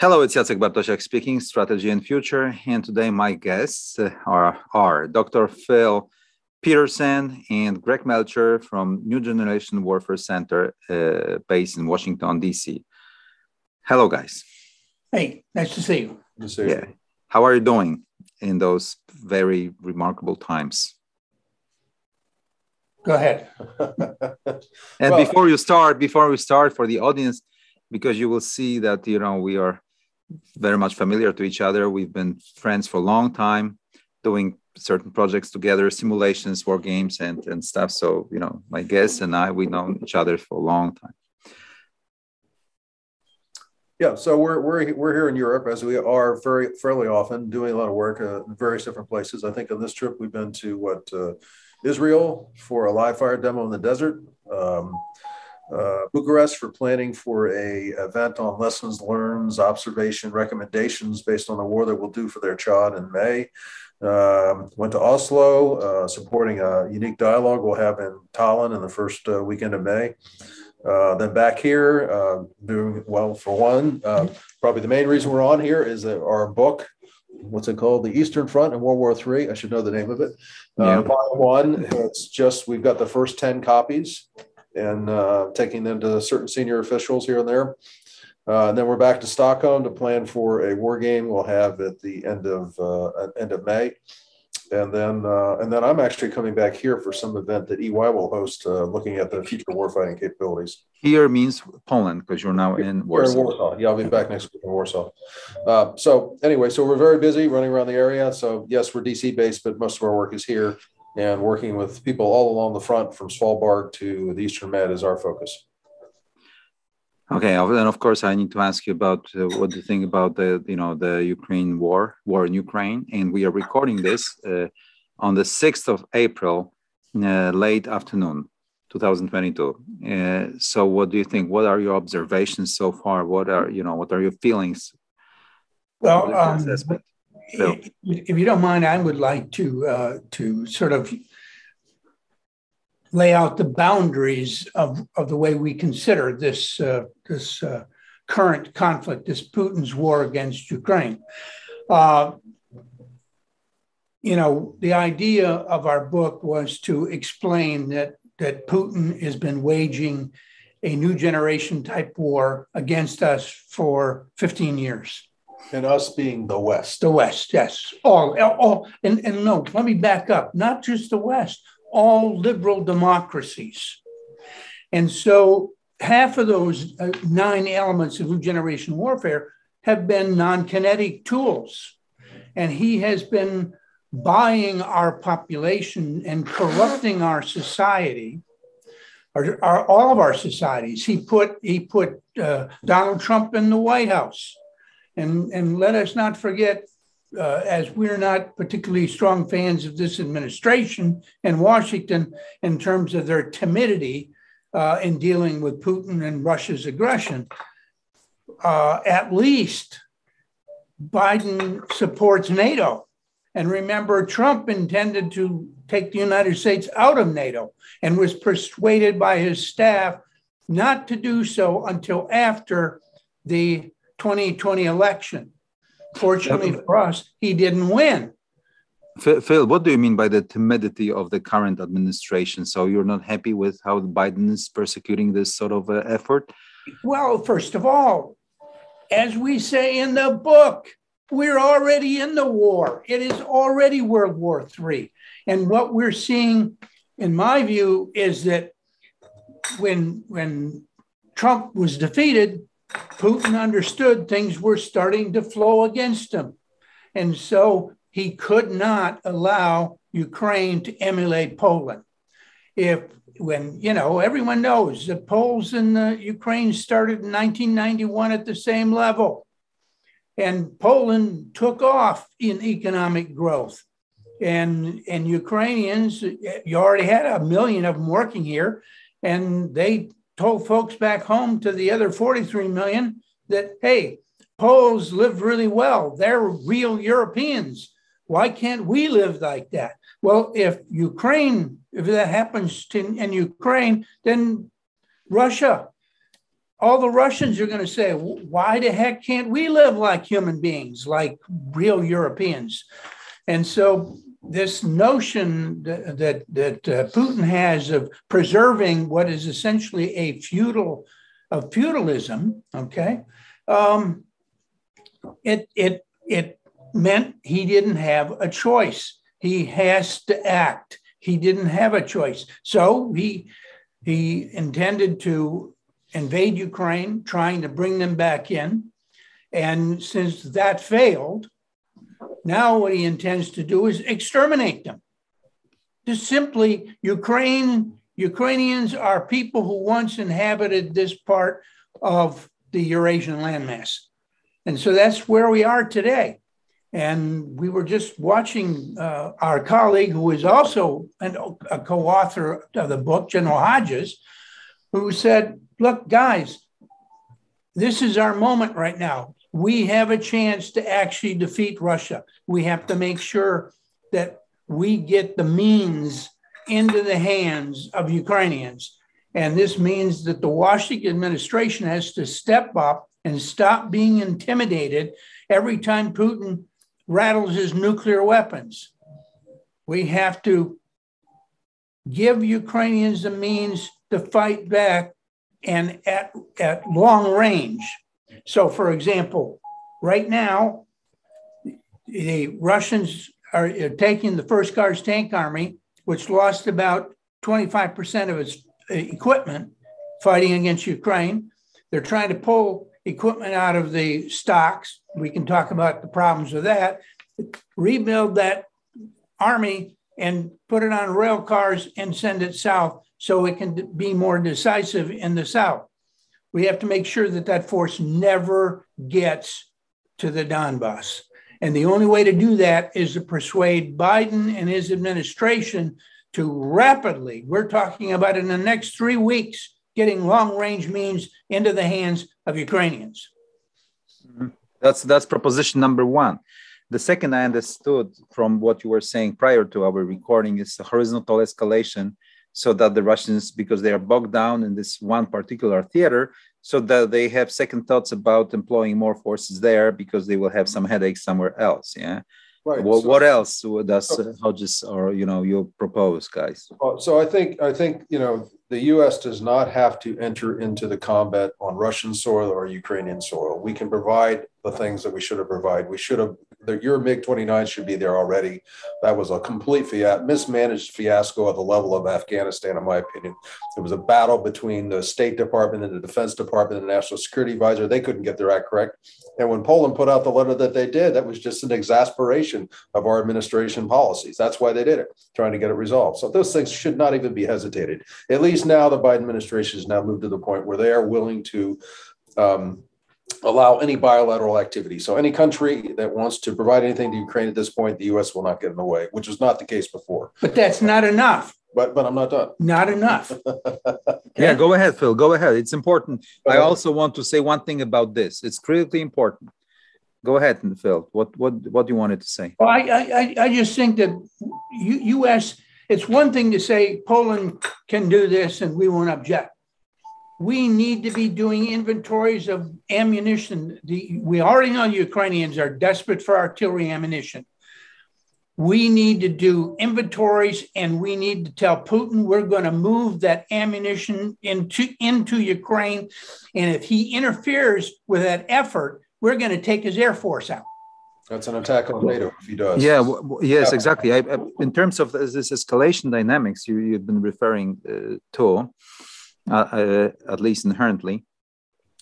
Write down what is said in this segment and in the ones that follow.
Hello, it's Jacek Bartosiak speaking, Strategy and Future. And today my guests are Dr. Phil Petersen and Greg Melcher from New Generation Warfare Center based in Washington, D.C. Hello, guys. Hey, nice to see you. Good to see you. Yeah. How are you doing in those very remarkable times? Go ahead. And before we start for the audience, because you will see that, we are very much familiar to each other. We've been friends for a long time, doing certain projects together, simulations, war games, and stuff. So, my guests and I, we know each other for a long time. Yeah, so we're here in Europe, as we are fairly often, doing a lot of work in various different places. I think on this trip we've been to Israel for a live fire demo in the desert. Bucharest for planning for a event on lessons learned, observation, recommendations based on the war that we'll do for their Chad in May. Went to Oslo, supporting a unique dialogue we'll have in Tallinn in the first weekend of May. Then back here, doing well for one. Probably the main reason we're on here is that our book, what's it called? The Eastern Front in World War III. I should know the name of it. Volume 1. It's just, we've got the first 10 copies and taking them to certain senior officials here and there. And then we're back to Stockholm to plan for a war game we'll have at the end of May. And then I'm actually coming back here for some event that EY will host, looking at the future warfighting capabilities. Here means Poland, because you're now in Warsaw. In Warsaw. Yeah, I'll be back next week in Warsaw. So we're very busy running around the area. So yes, we're DC based, but most of our work is here, and working with people all along the front from Svalbard to the Eastern Med is our focus. Okay, and of course I need to ask you about what do you think about the Ukraine war in Ukraine, and we are recording this on the 6th of April, late afternoon, 2022. So what do you think? What are your observations so far? What are your feelings? Well, if you don't mind, I would like to sort of lay out the boundaries of the way we consider this current conflict, this Putin's war against Ukraine. The idea of our book was to explain that Putin has been waging a new generation type war against us for 15 years. And us being the West. The West, yes. And no, let me back up. Not just the West. All liberal democracies. And so half of those 9 elements of new generation warfare have been non-kinetic tools. And he has been buying our population and corrupting our society, all of our societies. He put Donald Trump in the White House. And let us not forget, as we're not particularly strong fans of this administration and Washington in terms of their timidity in dealing with Putin and Russia's aggression, at least Biden supports NATO. And remember, Trump intended to take the United States out of NATO and was persuaded by his staff not to do so until after the 2020 election. Fortunately for us, he didn't win. Phil, what do you mean by the timidity of the current administration? So you're not happy with how Biden is persecuting this sort of effort? Well, first of all, as we say in the book, we're already in the war. It is already World War III. And what we're seeing, in my view, is that when Trump was defeated, Putin understood things were starting to flow against him. And so he could not allow Ukraine to emulate Poland. Everyone knows the Poles and the Ukraine started in 1991 at the same level. And Poland took off in economic growth. And Ukrainians, you already had 1 million of them working here, and they told folks back home to the other 43 million that, hey, Poles live really well. They're real Europeans. Why can't we live like that? Well, if that happens in Ukraine, then Russia all the Russians are going to say, why the heck can't we live like human beings, like real Europeans? And so this notion that Putin has of preserving what is essentially a feudalism, okay, it meant he didn't have a choice. He has to act. He didn't have a choice. So he intended to invade Ukraine, trying to bring them back in. And since that failed, now what he intends to do is exterminate them. Just simply, Ukrainians are people who once inhabited this part of the Eurasian landmass. And so that's where we are today. And we were just watching our colleague, who is also a co-author of the book, General Hodges, who said, look, guys, this is our moment right now. We have a chance to actually defeat Russia. We have to make sure that we get the means into the hands of Ukrainians. And this means that the Washington administration has to step up and stop being intimidated every time Putin rattles his nuclear weapons. We have to give Ukrainians the means to fight back and at long range. So, for example, right now, the Russians are taking the First Guards Tank Army, which lost about 25% of its equipment fighting against Ukraine. They're trying to pull equipment out of the stocks. We can talk about the problems with that. Rebuild that army and put it on rail cars and send it south so it can be more decisive in the south. We have to make sure that that force never gets to the Donbass. And the only way to do that is to persuade Biden and his administration to rapidly, we're talking about in the next 3 weeks, getting long-range means into the hands of Ukrainians. That's proposition number one. The second I understood from what you were saying prior to our recording is a horizontal escalation, so that the Russians, because they are bogged down in this one particular theater, so that they have second thoughts about employing more forces there because they will have some headaches somewhere else. Yeah. Right. Well, so, what else does Hodges or you propose, guys? So I think the U.S. does not have to enter into the combat on Russian soil or Ukrainian soil. We can provide the things that we should have provided. Your MiG-29 should be there already. That was a complete mismanaged fiasco at the level of Afghanistan, in my opinion. It was a battle between the State Department and the Defense Department and the National Security Advisor. They couldn't get their act correct. And when Poland put out the letter that they did, that was just an exasperation of our administration policies. That's why they did it, trying to get it resolved. So those things should not even be hesitated. At least now the Biden administration has now moved to the point where they are willing to allow any bilateral activity. So any country that wants to provide anything to Ukraine at this point, the U.S. will not get in the way, which was not the case before. But that's not enough. But I'm not done. Not enough. Yeah, go ahead, Phil. Go ahead. It's important. I also want to say one thing about this. It's critically important. Go ahead, Phil. What do you wanted to say? Well, I just think that U.S. It's one thing to say Poland can do this and we won't object. We need to be doing inventories of ammunition. We already know the Ukrainians are desperate for artillery ammunition. We need to do inventories, and we need to tell Putin we're going to move that ammunition into Ukraine. And if he interferes with that effort, we're going to take his Air Force out. That's an attack on NATO if he does. Yeah, yes, exactly. In terms of this escalation dynamics you've been referring to, at least inherently,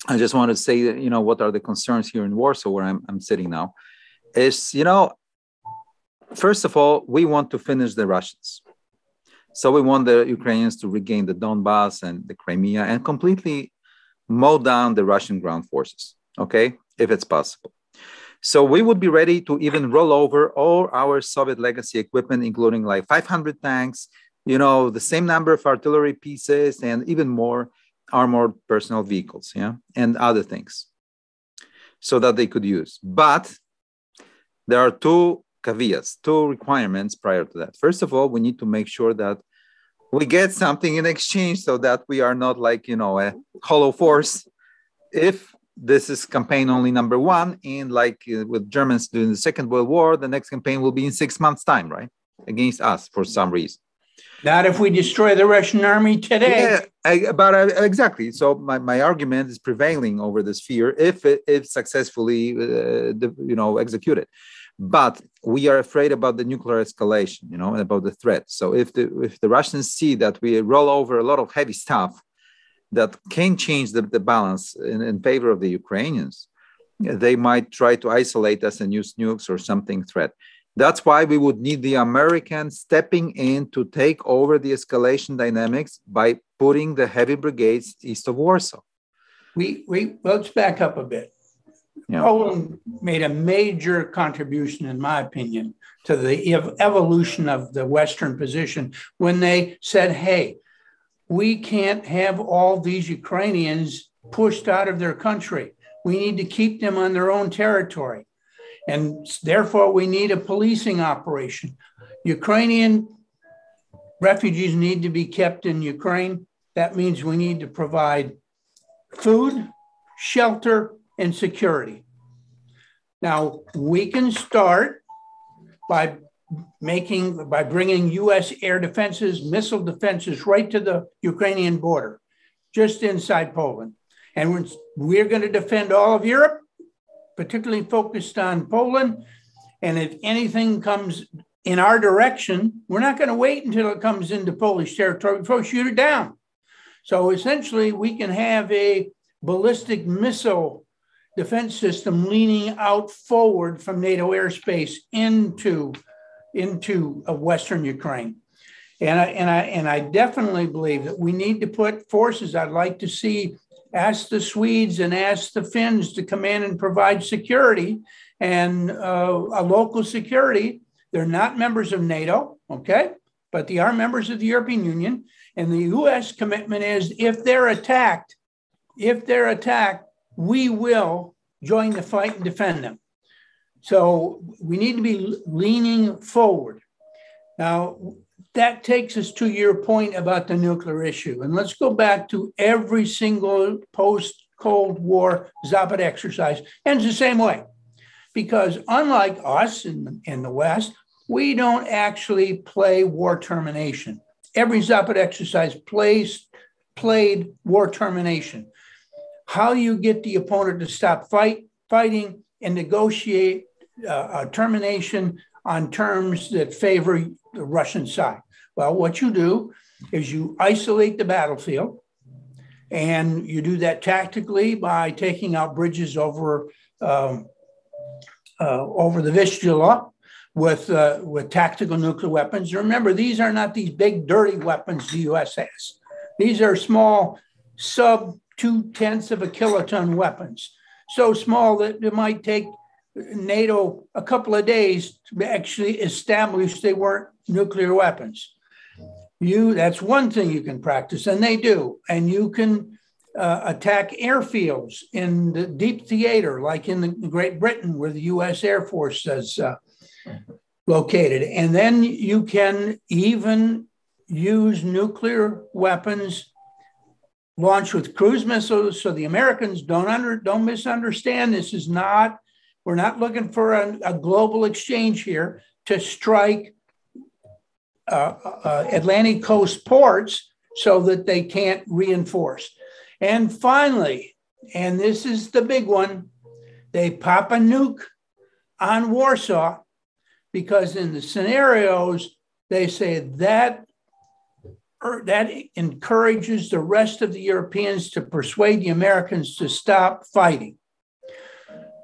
I just want to say that, what are the concerns here in Warsaw, where I'm sitting now, is, first of all, we want to finish the Russians. So we want the Ukrainians to regain the Donbass and the Crimea and completely mow down the Russian ground forces, okay, if it's possible. So we would be ready to even roll over all our Soviet legacy equipment, including like 500 tanks, the same number of artillery pieces and even more armored personnel vehicles, and other things, so that they could use. But there are two caveats, two requirements prior to that. First of all, we need to make sure that we get something in exchange so that we are not like, a hollow force if this is campaign only number one, and like with Germans during the Second World War, the next campaign will be in 6 months' time, right? Against us for some reason. Not if we destroy the Russian army today. Yeah, exactly. So my argument is prevailing over this fear if successfully, executed. But we are afraid about the nuclear escalation, and about the threat. So if the Russians see that we roll over a lot of heavy stuff that can change the balance in favor of the Ukrainians, they might try to isolate us and use nukes or something threat. That's why we would need the Americans stepping in to take over the escalation dynamics by putting the heavy brigades east of Warsaw. Let's back up a bit. Yeah. Poland made a major contribution, in my opinion, to the evolution of the Western position when they said, hey, we can't have all these Ukrainians pushed out of their country. We need to keep them on their own territory. And therefore, we need a policing operation. Ukrainian refugees need to be kept in Ukraine. That means we need to provide food, shelter, and security. Now, we can start by bringing U.S. air defenses, missile defenses right to the Ukrainian border, just inside Poland. And we're going to defend all of Europe, particularly focused on Poland. And if anything comes in our direction, we're not going to wait until it comes into Polish territory before we shoot it down. So essentially, we can have a ballistic missile defense system leaning out forward from NATO airspace into Western Ukraine. And I definitely believe that we need to put forces. I'd like to ask the Swedes and ask the Finns to come in and provide security and a local security. They're not members of NATO, okay? But they are members of the European Union. And the U.S. commitment is if they're attacked, we will join the fight and defend them. So we need to be leaning forward. Now, that takes us to your point about the nuclear issue. And let's go back to every single post-Cold War Zapad exercise. Ends the same way. Because unlike us in the West, we don't actually play war termination. Every Zapad exercise played war termination. How you get the opponent to stop fighting and negotiate a termination on terms that favor the Russian side. Well, what you do is you isolate the battlefield, and you do that tactically by taking out bridges over the Vistula with tactical nuclear weapons. Remember, these are not these big dirty weapons the U.S. has. These are small sub 0.2 of a kiloton weapons, so small that it might take NATO a couple of days to actually establish they weren't nuclear weapons. That's one thing you can practice, and they do. And you can attack airfields in the deep theater, like in Great Britain, where the U.S. Air Force is located. And then you can even use nuclear weapons launched with cruise missiles. So the Americans don't misunderstand. We're not looking for a global exchange here to strike Atlantic coast ports so that they can't reinforce. And finally, and this is the big one, they pop a nuke on Warsaw because in the scenarios, they say that encourages the rest of the Europeans to persuade the Americans to stop fighting.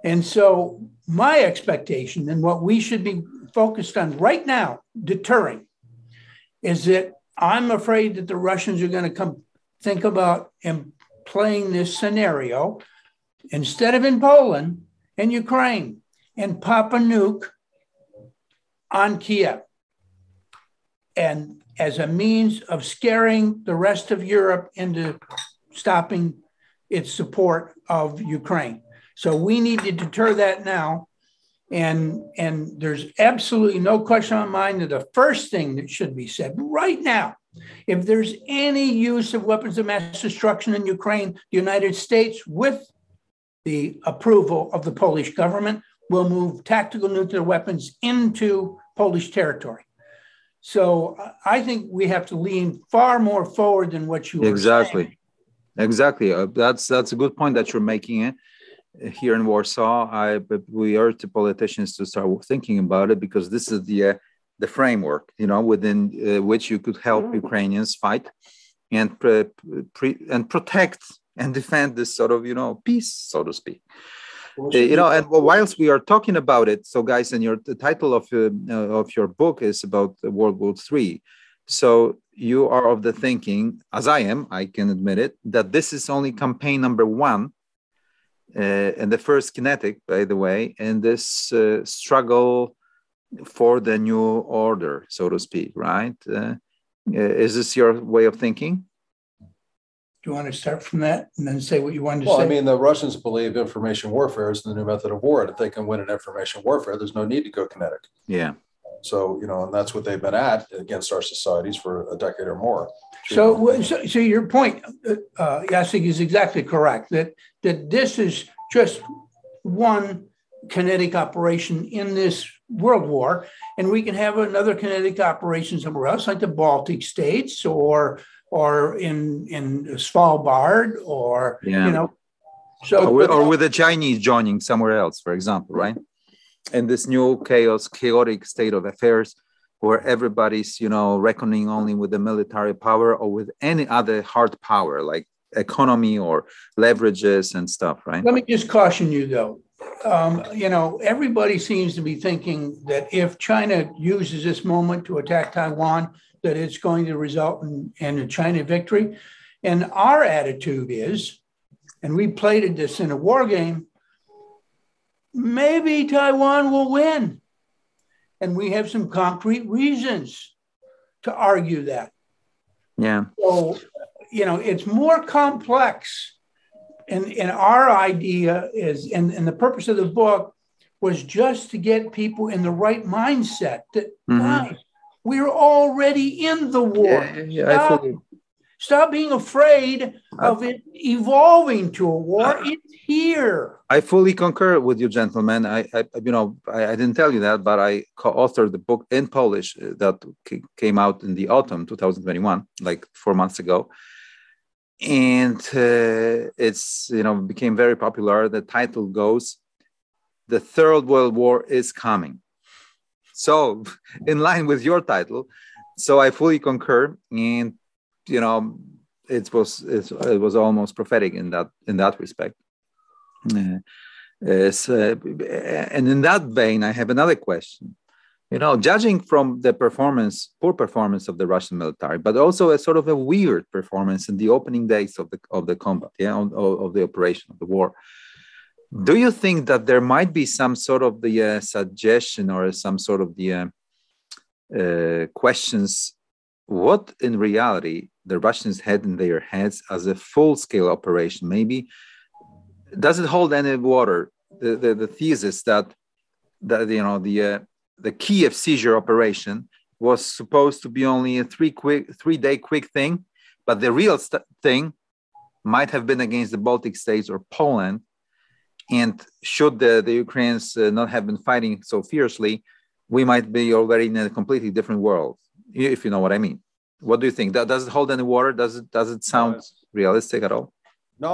And so my expectation and what we should be focused on right now, deterring, is that I'm afraid that the Russians are going to think about playing this scenario instead of in Poland and Ukraine and pop a nuke on Kiev. And as a means of scaring the rest of Europe into stopping its support of Ukraine. So we need to deter that now. And there's absolutely no question on my mind that the first thing that should be said right now, if there's any use of weapons of mass destruction in Ukraine, the United States with the approval of the Polish government, will move tactical nuclear weapons into Polish territory. So I think we have to lean far more forward than what you were saying. Exactly. That's a good point that you're making. Here in Warsaw, we urge the politicians to start thinking about it, because this is the framework, within which you could help Ukrainians fight and protect and defend this sort of peace, so to speak. And whilst we are talking about it, so guys, and the title of your book is about World War III. So you are of the thinking, as I am, I can admit it, that this is only campaign number 1, and the first kinetic, by the way, in this struggle for the new order, so to speak, right? Is this your way of thinking? Do you want to start from that and then say what you wanted to say? Well, I mean, the Russians believe information warfare is the new method of war. And if they can win in information warfare, there's no need to go kinetic. Yeah. So, and that's what they've been at against our societies for a decade or more. So your point, Jacek, is exactly correct, that this is just one kinetic operation in this world war, and we can have another kinetic operation somewhere else, like the Baltic states or in Svalbard, or or with the Chinese joining somewhere else, for example, right? In this new chaotic state of affairs, where everybody's reckoning only with the military power or with any other hard power like economy or leverages and stuff, right? Let me just caution you, though. Everybody seems to be thinking that if China uses this moment to attack Taiwan, that it's going to result in a China victory. And our attitude is, and we played this in a war game, maybe Taiwan will win. And we have some concrete reasons to argue that. Yeah. So, it's more complex. And our idea is, and the purpose of the book was just to get people in the right mindset that, guys, we're already in the war. Stop being afraid of it evolving to a war. It's here. I fully concur with you, gentlemen. I didn't tell you that, but I co-authored the book in Polish that came out in the autumn 2021, like 4 months ago. And it's became very popular. The title goes, "The Third World War is Coming." So, in line with your title, so I fully concur, and it was almost prophetic in that respect. And in that vein, I have another question. Judging from the poor performance of the Russian military, but also a sort of a weird performance in the opening days of the combat, of the operation of the war. Do you think that there might be some sort of the suggestion or some sort of the questions, what in reality the Russians had in their heads as a full-scale operation? Maybe does it hold any water? The thesis that the Kiev seizure operation was supposed to be only a 3-day quick thing, but the real thing might have been against the Baltic states or Poland. And should the Ukrainians not have been fighting so fiercely, we might be already in a completely different world, if you know what I mean. What do you think? Does it hold any water? Does it sound realistic at all? No,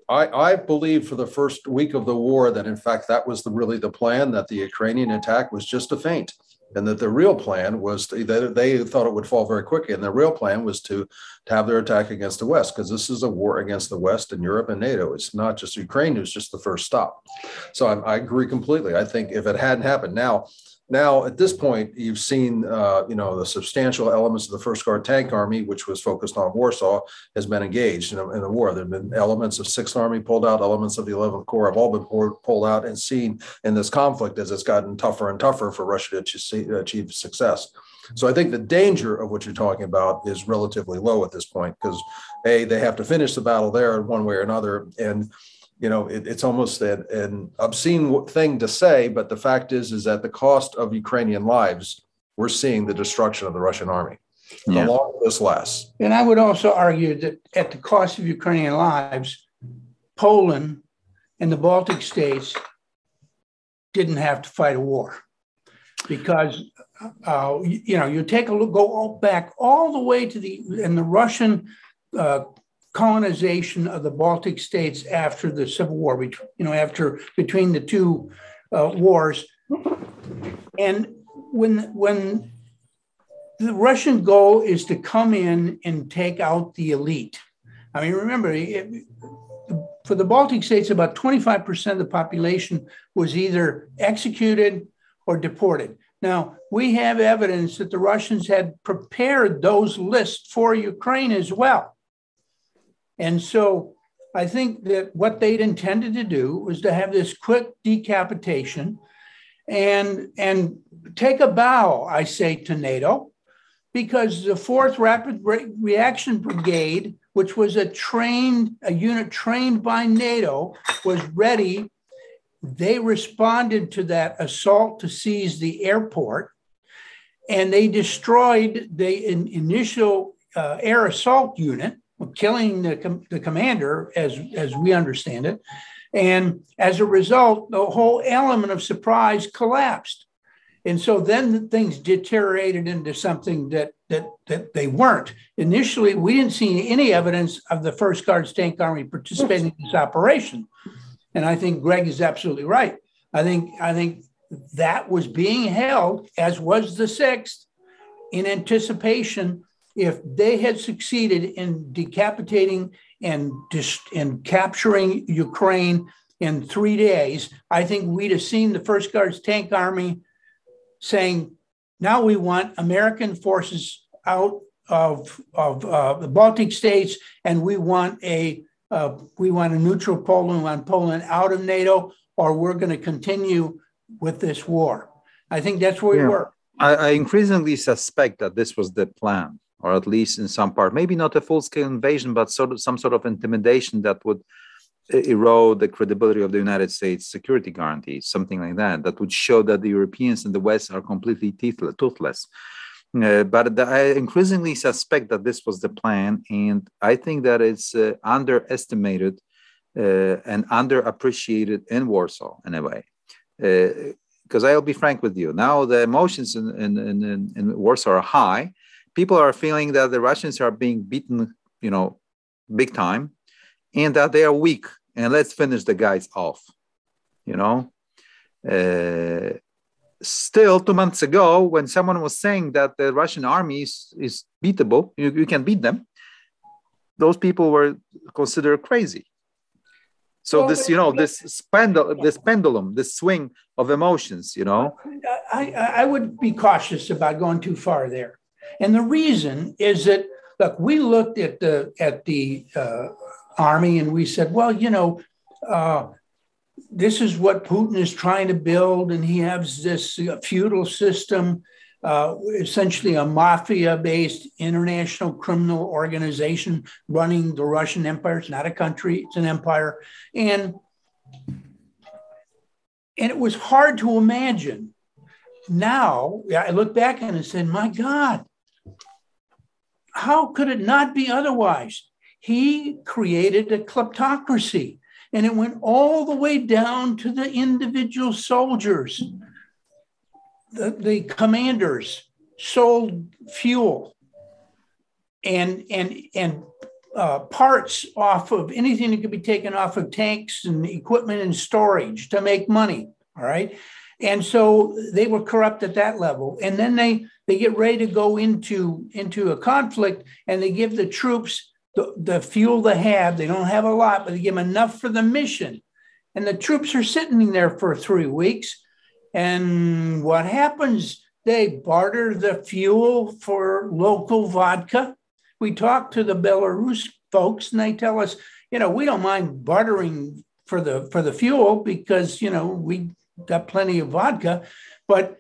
I believe for the first week of the war that in fact that was really the plan, that the Ukrainian attack was just a feint, and that the real plan was that they thought it would fall very quickly, and the real plan was to have their attack against the West, because this is a war against the West and Europe and NATO. It's not just Ukraine who's just the first stop. So I agree completely. I think if it hadn't happened now at this point, you've seen, the substantial elements of the First Guard Tank Army, which was focused on Warsaw, has been engaged in the war. There have been elements of 6th Army pulled out, elements of the 11th Corps have all been pulled out and seen in this conflict as it's gotten tougher and tougher for Russia to achieve success. So I think the danger of what you're talking about is relatively low at this point, because they have to finish the battle there in one way or another. And it's almost an obscene thing to say, but the fact is that the cost of Ukrainian lives, we're seeing the destruction of the Russian army. The longer this lasts. And I would also argue that at the cost of Ukrainian lives, Poland and the Baltic states didn't have to fight a war. Because, you take a look, go back all the way to the Russian colonization of the Baltic states after the Civil War, between the two wars. And when the Russian goal is to come in and take out the elite. I mean, remember, for the Baltic states, about 25% of the population was either executed or deported. Now, we have evidence that the Russians had prepared those lists for Ukraine as well. And so I think that what they'd intended to do was to have this quick decapitation and take a bow, I say, to NATO, because the 4th Rapid Reaction Brigade, which was a unit trained by NATO, was ready. They responded to that assault to seize the airport, and they destroyed the initial air assault unit, killing the commander, as we understand it. And as a result, the whole element of surprise collapsed. And so then things deteriorated into something that they weren't. Initially, we didn't see any evidence of the 1st Guards Tank Army participating in this operation. And I think Greg is absolutely right. I think that was being held, as was the 6th, in anticipation. If they had succeeded in decapitating and capturing Ukraine in 3 days, I think we'd have seen the 1st Guards Tank Army saying, now we want American forces out of the Baltic states, and we want a neutral Poland, we want Poland out of NATO, or we're going to continue with this war. I think that's where we were. I increasingly suspect that this was the plan, or at least in some part, maybe not a full-scale invasion, but some sort of intimidation that would erode the credibility of the United States security guarantees, something like that would show that the Europeans and the West are completely toothless. But I increasingly suspect that this was the plan, and I think that it's underestimated and underappreciated in Warsaw in a way. Because I'll be frank with you, now the emotions in Warsaw are high. People are feeling that the Russians are being beaten, big time, and that they are weak, and let's finish the guys off, Still, 2 months ago, when someone was saying that the Russian army is beatable, you can beat them, those people were considered crazy. So this pendulum, this swing of emotions, I would be cautious about going too far there. And the reason is that, look, we looked at the army and we said, well, this is what Putin is trying to build, and he has this feudal system, essentially a mafia-based international criminal organization running the Russian Empire. It's not a country, it's an empire. And it was hard to imagine. Now, I look back and I said, my God, how could it not be otherwise? He created a kleptocracy, and it went all the way down to the individual soldiers. The commanders sold fuel and parts off of anything that could be taken off of tanks and equipment and storage to make money, all right? And so they were corrupt at that level. And then they get ready to go into a conflict, and they give the troops the fuel they have. They don't have a lot, but they give them enough for the mission. And the troops are sitting there for 3 weeks. And what happens? They barter the fuel for local vodka. We talk to the Belarus folks, and they tell us, we don't mind bartering for the fuel because, we got plenty of vodka, but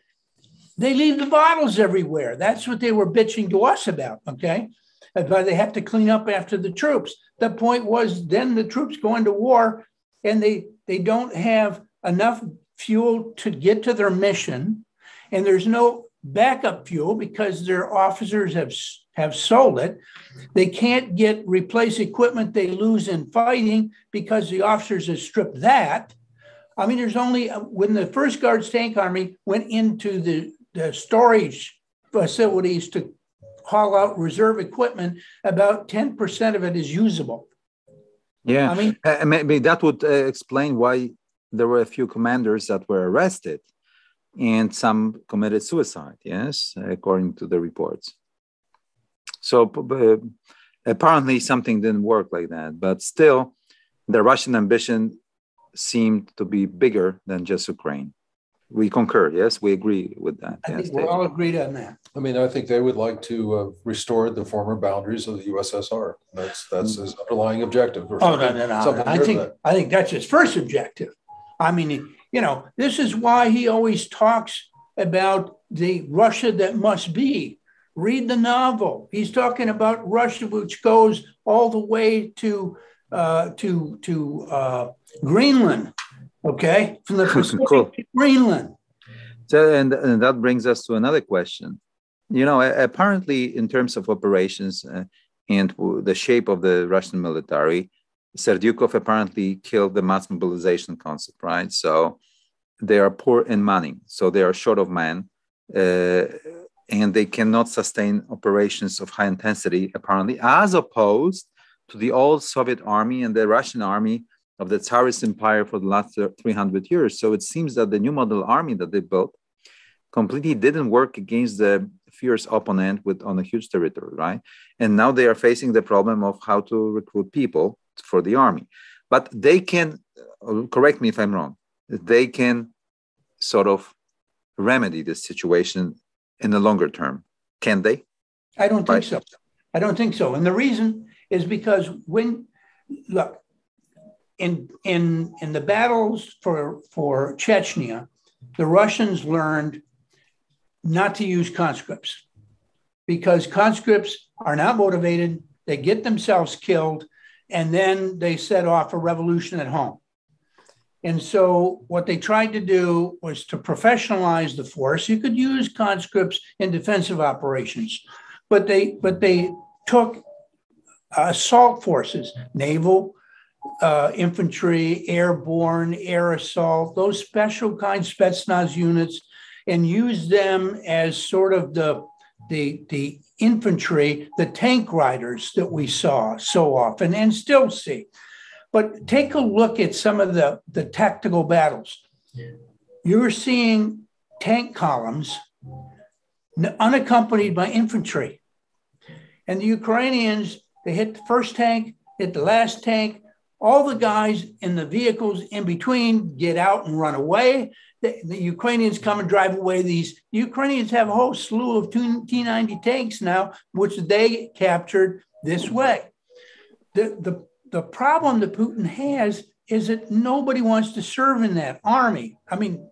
they leave the bottles everywhere. That's what they were bitching to us about, okay? But they have to clean up after the troops. The point was then the troops go into war, and they don't have enough fuel to get to their mission, and there's no backup fuel because their officers have sold it. They can't replace equipment they lose in fighting because the officers have stripped that. I mean, there's only, when the First Guards Tank Army went into the storage facilities to haul out reserve equipment, about 10% of it is usable. Yeah, I mean, maybe that would explain why there were a few commanders that were arrested and some committed suicide, yes, according to the reports. So apparently something didn't work like that, but still the Russian ambition seemed to be bigger than just Ukraine. We concur, yes? We agree with that. I think we're all agreed on that. I mean, I think they would like to restore the former boundaries of the USSR. That's his underlying objective. Oh, no. I think that's his first objective. I mean, this is why he always talks about the Russia that must be. Read the novel. He's talking about Russia, which goes all the way to Greenland. Okay, from the Pacific cool. to Greenland. So, and that brings us to another question. Apparently, in terms of operations and the shape of the Russian military, Serdyukov apparently killed the mass mobilization concept, right? So they are poor in money, so they are short of men, and they cannot sustain operations of high intensity, apparently, as opposed to the old Soviet army and the Russian army of the Tsarist Empire for the last 300 years. So it seems that the new model army that they built completely didn't work against the fierce opponent on a huge territory, right? And now they are facing the problem of how to recruit people for the army. But they can, correct me if I'm wrong, they can sort of remedy this situation in the longer term. Can they? I don't think so. I don't think so. And the reason is because look, in the battles for Chechnya, the Russians learned not to use conscripts because conscripts are not motivated. They get themselves killed, and then they set off a revolution at home. And so what they tried to do was to professionalize the force. You could use conscripts in defensive operations, but they took assault forces, naval, infantry, airborne, air assault, those special kind Spetsnaz units, and use them as sort of the infantry, the tank riders that we saw so often and still see. But take a look at some of the tactical battles. You're seeing tank columns unaccompanied by infantry. And the Ukrainians, they hit the first tank, hit the last tank. All the guys in the vehicles in between get out and run away. The Ukrainians come and drive away these. The Ukrainians have a whole slew of T-90 tanks now, which they captured this way. The problem that Putin has is that nobody wants to serve in that army. I mean,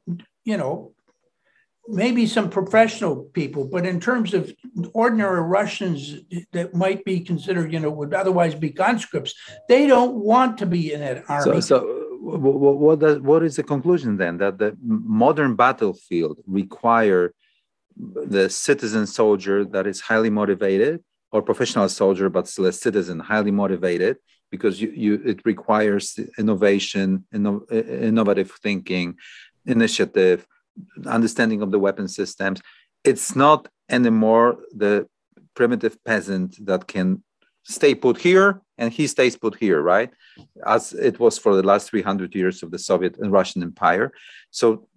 maybe some professional people, but in terms of ordinary Russians that might be considered, would otherwise be conscripts, they don't want to be in that army. So what is the conclusion then? That the modern battlefield require the citizen soldier that is highly motivated, or professional soldier but still a citizen, highly motivated, because it requires innovation, innovative thinking, initiative, understanding of the weapon systems. It's not anymore the primitive peasant that can stay put here and he stays put here, right? As it was for the last 300 years of the Soviet and Russian Empire. So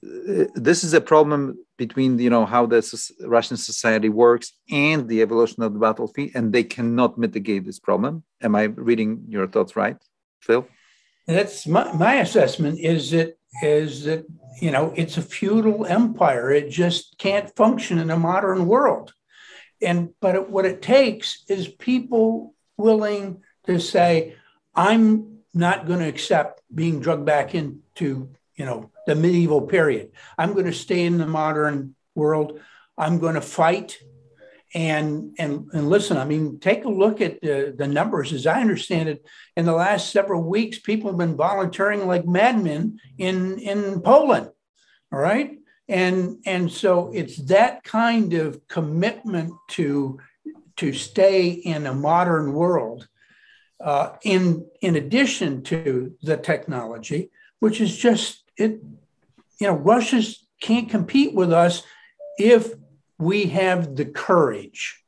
this is a problem between, how the Russian society works and the evolution of the battlefield, and they cannot mitigate this problem. Am I reading your thoughts right, Phil? That's my assessment is that it's a feudal empire. It just can't function in a modern world. But what it takes is people willing to say, I'm not going to accept being drugged back into, the medieval period. I'm going to stay in the modern world. I'm going to fight and listen. I mean, take a look at the numbers. As I understand it, in the last several weeks, people have been volunteering like madmen in Poland. All right. And so it's that kind of commitment to stay in a modern world, in addition to the technology, which is just it. Russia can't compete with us if we have the courage.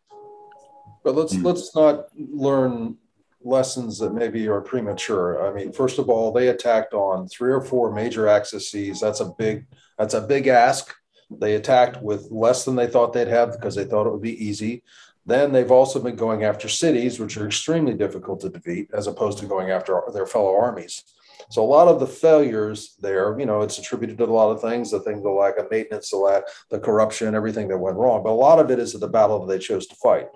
But let's not learn lessons that maybe are premature. I mean, first of all, they attacked on 3 or 4 major axes. That's a big ask. They attacked with less than they thought they'd have because they thought it would be easy. Then they've also been going after cities, which are extremely difficult to defeat, as opposed to going after their fellow armies. So a lot of the failures there, it's attributed to a lot of things, the lack of maintenance, the corruption, everything that went wrong. But a lot of it is the battle that they chose to fight.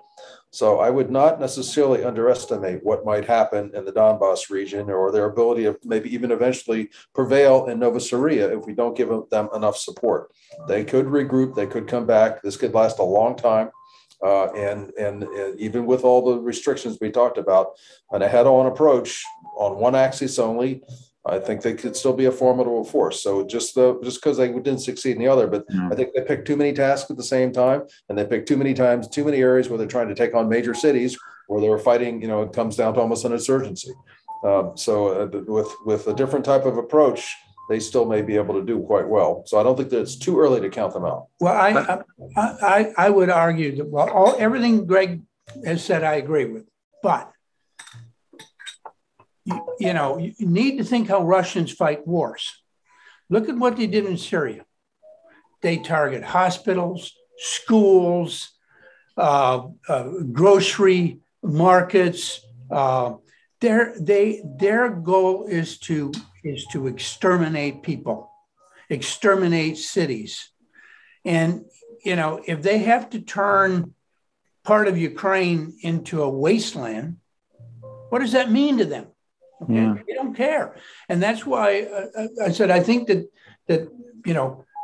So I would not necessarily underestimate what might happen in the Donbass region or their ability to maybe even eventually prevail in Novosibirsk if we don't give them enough support. They could regroup, they could come back. This could last a long time. And even with all the restrictions we talked about, and a head-on approach on one axis only, I think they could still be a formidable force. So just because they didn't succeed in the other, but I think they picked too many tasks at the same time, and they picked too many areas where they're trying to take on major cities where they were fighting. It comes down to almost an insurgency. With a different type of approach, they still may be able to do quite well. So I don't think that it's too early to count them out. Well, I would argue that everything Greg has said, I agree with, but you need to think how Russians fight wars. Look at what they did in Syria. They target hospitals, schools, grocery markets. Their goal is to exterminate people, exterminate cities. And, if they have to turn part of Ukraine into a wasteland, what does that mean to them? Okay? Yeah. They don't care. And that's why I said, I think that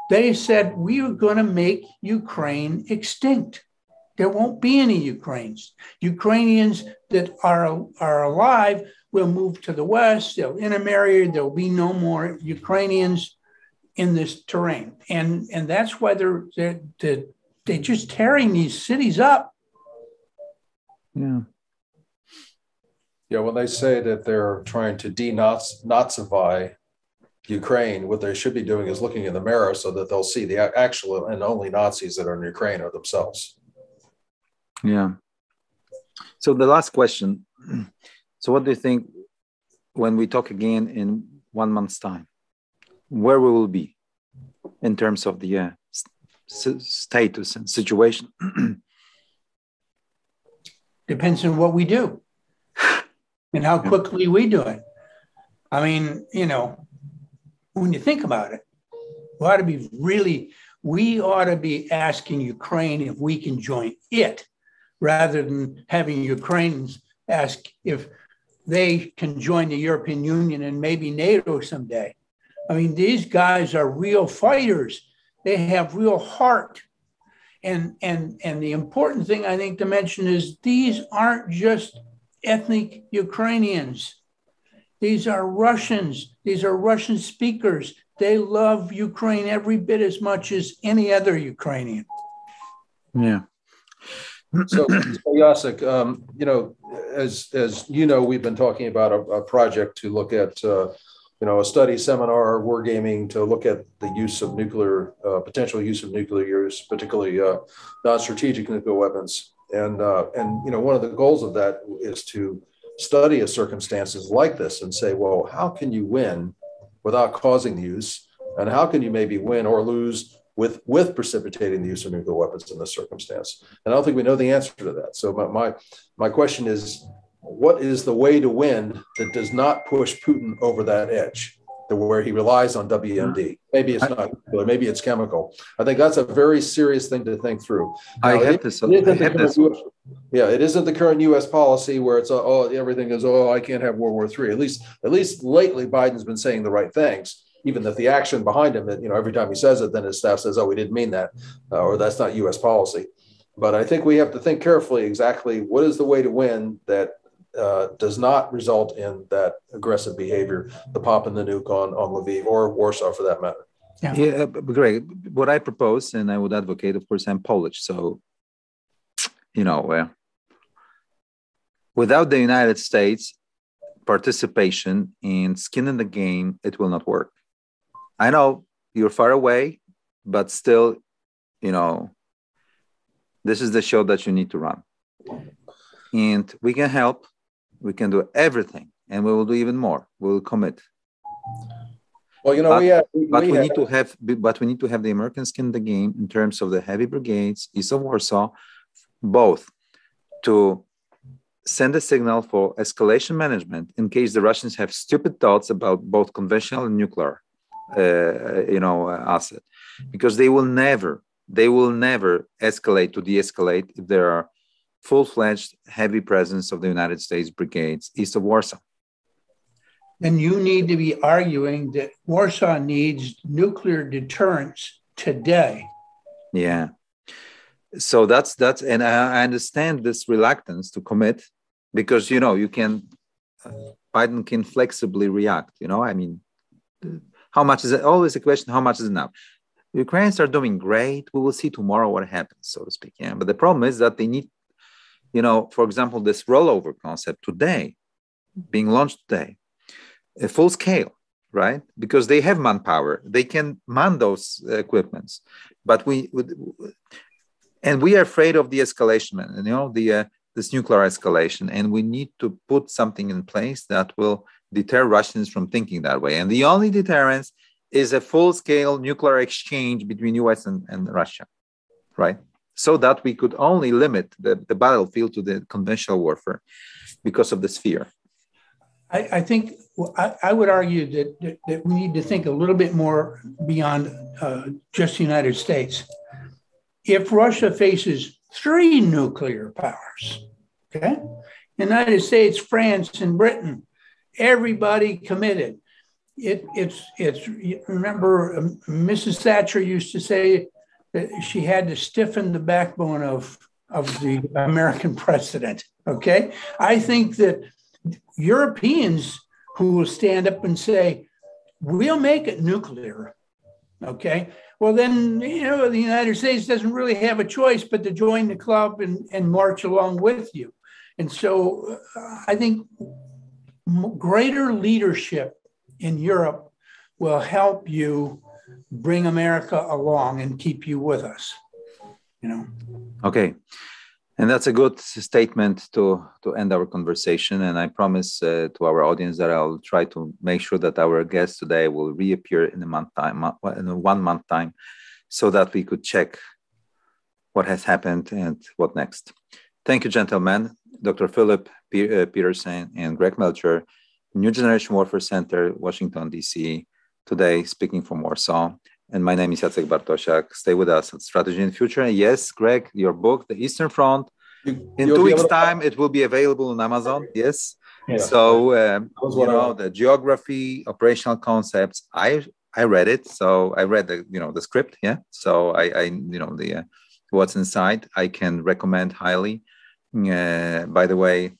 they said, we are going to make Ukraine extinct. There won't be any Ukrainians. Ukrainians that are alive will move to the West. They'll intermarry. There'll be no more Ukrainians in this terrain. And that's why they're just tearing these cities up. Yeah. Yeah, when they say that they're trying to denazify Ukraine, what they should be doing is looking in the mirror so that they'll see the actual and only Nazis that are in Ukraine are themselves. Yeah. So the last question. So what do you think when we talk again in 1 month's time, where we will be in terms of the status and situation? Depends on what we do and how quickly we do it. I mean, when you think about it, we ought to be asking Ukraine if we can join it, rather than having Ukrainians ask if they can join the European Union and maybe NATO someday. I mean, these guys are real fighters. They have real heart. And the important thing I think to mention is these aren't just ethnic Ukrainians. These are Russians. These are Russian speakers. They love Ukraine every bit as much as any other Ukrainian. Yeah. So Jacek, as we've been talking about a project to look at, a study seminar, wargaming, to look at the use of potential use of nuclear use, particularly non-strategic nuclear weapons. And one of the goals of that is to study a circumstances like this and say, well, how can you win without causing the use? And how can you maybe win or lose with precipitating the use of nuclear weapons in this circumstance? And I don't think we know the answer to that. So my question is, what is the way to win that does not push Putin over that edge to where he relies on WMD? Maybe it's not nuclear, maybe it's chemical. I think that's a very serious thing to think through. Now, it isn't the current U.S. policy where it's everything is I can't have World War III. At least lately, Biden's been saying the right things. Even if the action behind him, every time he says it, then his staff says, we didn't mean that, or that's not U.S. policy. But I think we have to think carefully exactly what is the way to win that does not result in that aggressive behavior, the popping the nuke on Lviv or Warsaw for that matter. Yeah, Greg, what I propose, and I would advocate, of course, I'm Polish. So, without the United States participation and skin in the game, it will not work. I know you're far away, but still, this is the show that you need to run. And we can help. We can do everything, and we will do even more. We will commit. Well, we need to have the American skin in the game in terms of the heavy brigades east of Warsaw, both to send a signal for escalation management in case the Russians have stupid thoughts about both conventional and nuclear, asset, because they will never escalate to de-escalate if there are full-fledged heavy presence of the United States brigades east of Warsaw. Then you need to be arguing that Warsaw needs nuclear deterrence today. Yeah. So that's, and I understand this reluctance to commit because, Biden can flexibly react, how much is it? Always a question, how much is enough? Ukrainians are doing great. We will see tomorrow what happens, so to speak. Yeah. But the problem is that they need, for example, this rollover concept today, being launched today, a full scale, right? Because they have manpower. They can man those equipments. But we are afraid of the escalation, this nuclear escalation. And we need to put something in place that will deter Russians from thinking that way. And the only deterrence is a full-scale nuclear exchange between US and Russia, right? So that we could only limit the battlefield to the conventional warfare because of this fear. I think I would argue that we need to think a little bit more beyond just the United States. If Russia faces 3 nuclear powers, okay, United States, France, and Britain, everybody committed. It's remember Mrs. Thatcher used to say that she had to stiffen the backbone of the American president. Okay, I think that Europeans who will stand up and say, we'll make it nuclear. Okay, well then, the United States doesn't really have a choice but to join the club and march along with you. And so I think greater leadership in Europe will help you bring America along and keep you with us, Okay. And that's a good statement to end our conversation. And I promise to our audience that I'll try to make sure that our guest today will reappear in a 1 month time, so that we could check what has happened and what next. Thank you, gentlemen. Dr. Philip Petersen and Greg Melcher, New Generation Warfare Center, Washington, D.C., today speaking from Warsaw. And my name is Jacek Bartosiak. Stay with us at Strategy and Future. And yes, Greg, your book, The Eastern Front, in 2 weeks' time, it will be available on Amazon. Yes. Yeah. So, the geography, operational concepts, I read it. So I read the script. Yeah. So I what's inside, I can recommend highly. By the way,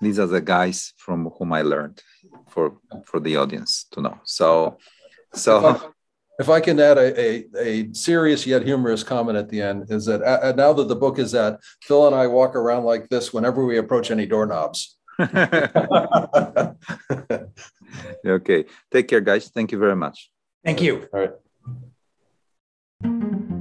these are the guys from whom I learned for the audience to know. So. If I can add a serious yet humorous comment at the end, is that now that the book is out, Phil and I walk around like this whenever we approach any doorknobs. Okay. Take care, guys. Thank you very much. Thank you. All right.